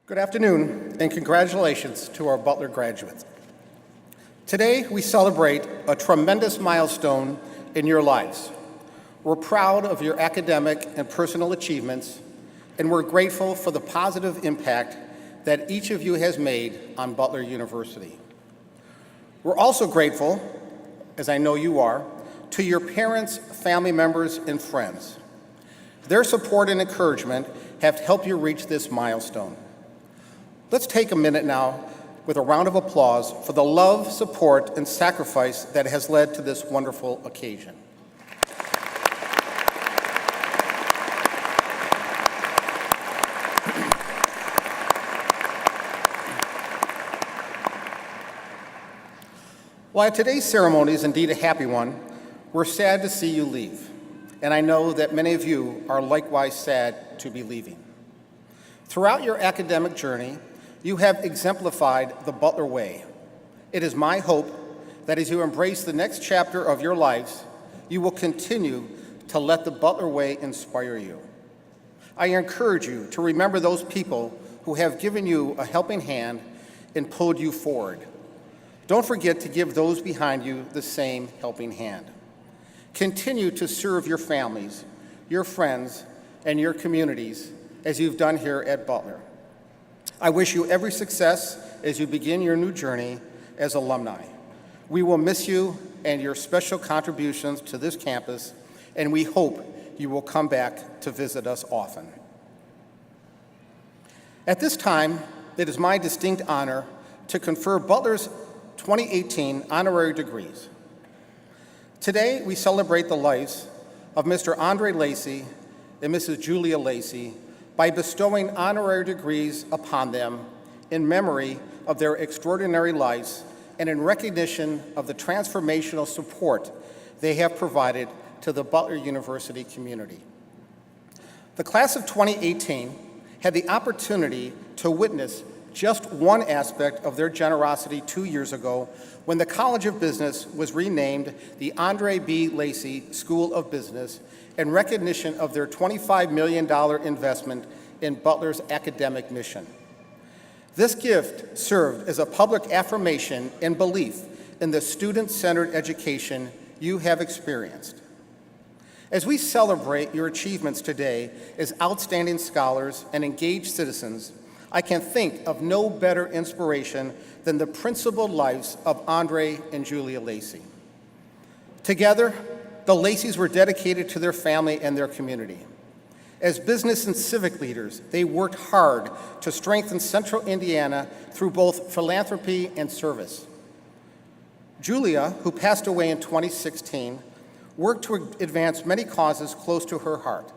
Good afternoon, and congratulations to our Butler graduates. Today, we celebrate a tremendous milestone in your lives. We're proud of your academic and personal achievements, and we're grateful for the positive impact that each of you has made on Butler University. We're also grateful, as I know you are, to your parents, family members, and friends. Their support and encouragement have helped you reach this milestone. Let's take a minute now with a round of applause for the love, support, and sacrifice that has led to this wonderful occasion. While today's ceremony is indeed a happy one, we're sad to see you leave, and I know that many of you are likewise sad to be leaving. Throughout your academic journey, you have exemplified the Butler way. It is my hope that as you embrace the next chapter of your lives, you will continue to let the Butler way inspire you. I encourage you to remember those people who have given you a helping hand and pulled you forward. Don't forget to give those behind you the same helping hand. Continue to serve your families, your friends, and your communities as you've done here at Butler. I wish you every success as you begin your new journey as alumni. We will miss you and your special contributions to this campus, and we hope you will come back to visit us often. At this time, it is my distinct honor to confer Butler's 2018 honorary degrees. Today, we celebrate the lives of Mr. Andre Lacey and Mrs. Julia Lacey by bestowing honorary degrees upon them in memory of their extraordinary lives and in recognition of the transformational support they have provided to the Butler University community. The class of 2018 had the opportunity to witness just one aspect of their generosity 2 years ago when the College of Business was renamed the Andre B. Lacey School of Business in recognition of their $25 million investment in Butler's academic mission. This gift served as a public affirmation and belief in the student-centered education you have experienced. As we celebrate your achievements today as outstanding scholars and engaged citizens, I can think of no better inspiration than the principled lives of Andre and Julia Lacey. Together, the Laceys were dedicated to their family and their community. As business and civic leaders, they worked hard to strengthen Central Indiana through both philanthropy and service. Julia, who passed away in 2016, worked to advance many causes close to her heart.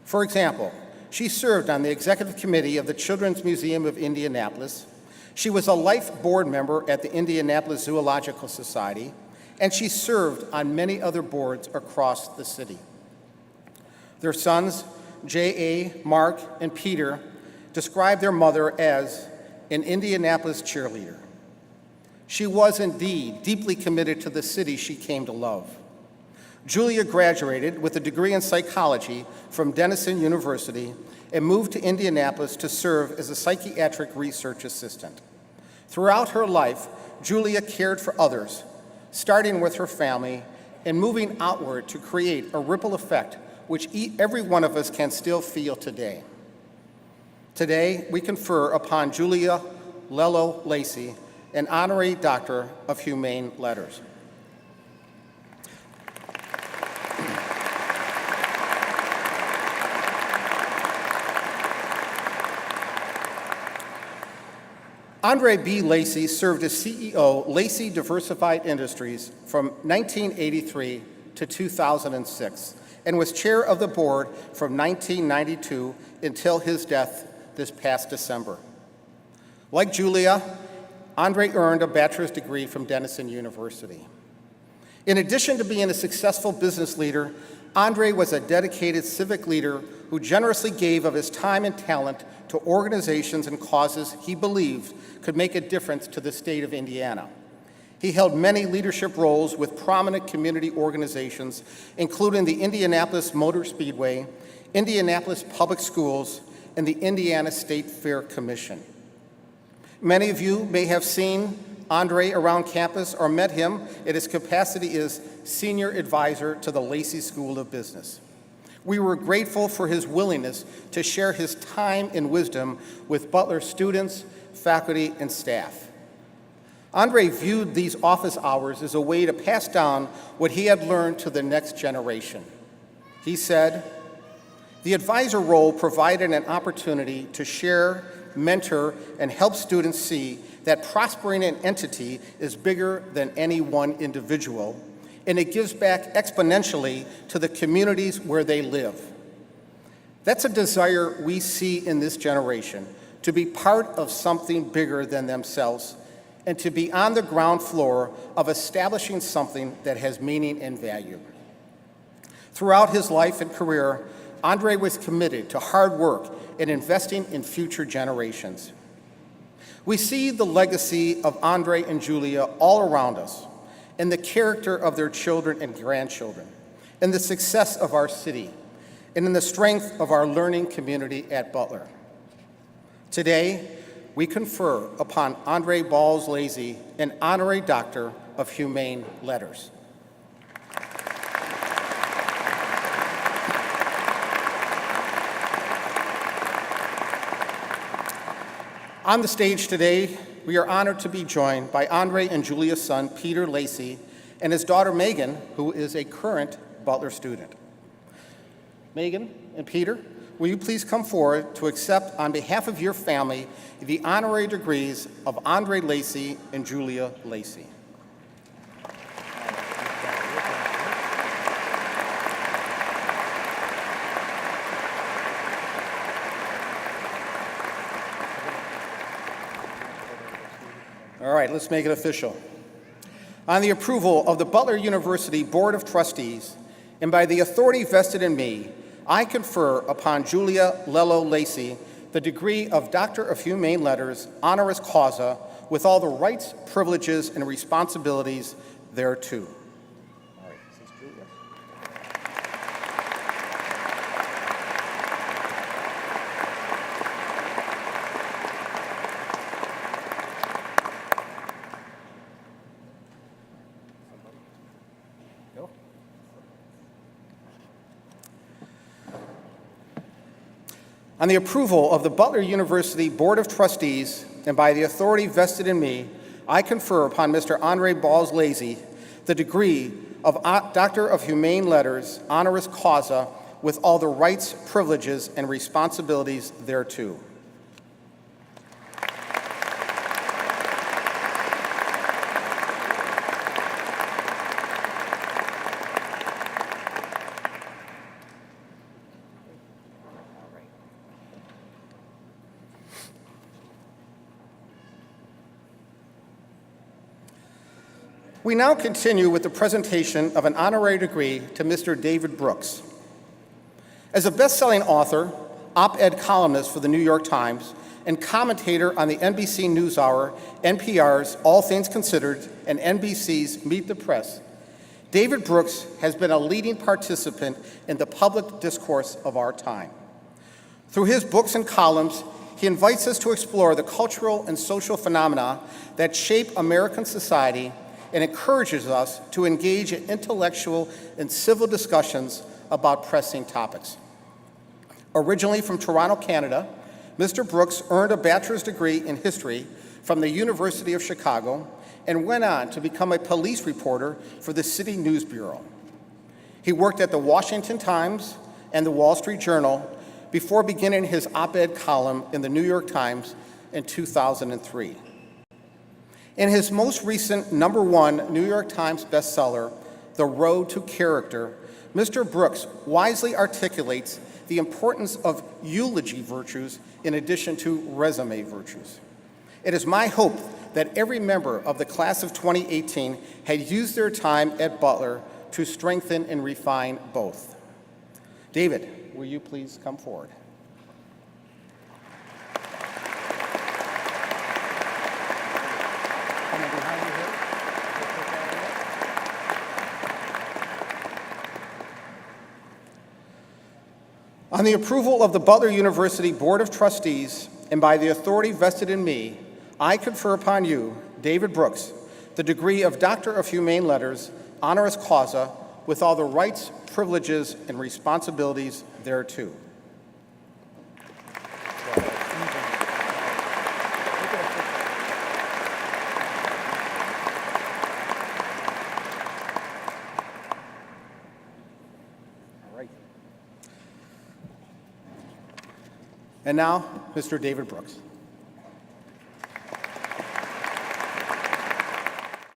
For example, she served on the executive committee of the Children's Museum of Indianapolis. She was a life board member at the Indianapolis Zoological Society, and she served on many other boards across the city. Their sons, J.A., Mark, and Peter, described their mother as an Indianapolis cheerleader. She was indeed deeply committed to the city she came to love. Julia graduated with a degree in psychology from Denison University and moved to Indianapolis to serve as a psychiatric research assistant. Throughout her life, Julia cared for others, starting with her family and moving outward to create a ripple effect which every one of us can still feel today. Today, we confer upon Julia Lello Lacey an honorary Doctor of Humane Letters. Andre B. Lacey served as CEO, Lacey Diversified Industries from 1983 to 2006 and was chair of the board from 1992 until his death this past December. Like Julia, Andre earned a bachelor's degree from Denison University. In addition to being a successful business leader, Andre was a dedicated civic leader who generously gave of his time and talent to organizations and causes he believed could make a difference to the state of Indiana. He held many leadership roles with prominent community organizations, including the Indianapolis Motor Speedway, Indianapolis Public Schools, in the Indiana State Fair Commission. Many of you may have seen Andre around campus or met him in his capacity as Senior Advisor to the Lacey School of Business. We were grateful for his willingness to share his time and wisdom with Butler students, faculty, and staff. Andre viewed these office hours as a way to pass down what he had learned to the next generation. He said, "The advisor role provided an opportunity to share, mentor, and help students see that prospering an entity is bigger than any one individual, and it gives back exponentially to the communities where they live." That's a desire we see in this generation, to be part of something bigger than themselves and to be on the ground floor of establishing something that has meaning and value. Throughout his life and career, Andre was committed to hard work and investing in future generations. We see the legacy of Andre and Julia all around us, in the character of their children and grandchildren, in the success of our city, and in the strength of our learning community at Butler. Today, we confer upon Andre Balls-Lazy an honorary Doctor of Humane Letters. On the stage today, we are honored to be joined by Andre and Julia's son, Peter Lacy, and his daughter, Megan, who is a current Butler student. Megan and Peter, will you please come forward to accept, on behalf of your family, the honorary degrees of Andre Lacy and Julia Lacy. All right, let's make it official. On the approval of the Butler University Board of Trustees, and by the authority vested in me, I confer upon Julia Lello Lacy the degree of Doctor of Humane Letters, honoris causa, with all the rights, privileges, and responsibilities thereto. All right, this is Julia. Go. On the approval of the Butler University Board of Trustees, and by the authority vested in me, I confer upon Mr. Andre Balls-Lazy the degree of Doctor of Humane Letters, honoris causa, with all the rights, privileges, and responsibilities thereto. We now continue with the presentation of an honorary degree to Mr. David Brooks. As a best-selling author, op-ed columnist for the New York Times, and commentator on the NBC NewsHour, NPR's All Things Considered, and NBC's Meet the Press, David Brooks has been a leading participant in the public discourse of our time. Through his books and columns, he invites us to explore the cultural and social phenomena that shape American society and encourages us to engage in intellectual and civil discussions about pressing topics. Originally from Toronto, Canada, Mr. Brooks earned a bachelor's degree in history from the University of Chicago and went on to become a police reporter for the City News Bureau. He worked at the Washington Times and the Wall Street Journal before beginning his op-ed column in the New York Times in 2003. In his most recent #1 New York Times bestseller, The Road to Character, Mr. Brooks wisely articulates the importance of eulogy virtues in addition to resume virtues. It is my hope that every member of the class of 2018 had used their time at Butler to strengthen and refine both. David, will you please come forward? On the approval of the Butler University Board of Trustees and by the authority vested in me, I confer upon you, David Brooks, the degree of Doctor of Humane Letters, honoris causa, with all the rights, privileges, and responsibilities thereto. And now, Mr. David Brooks.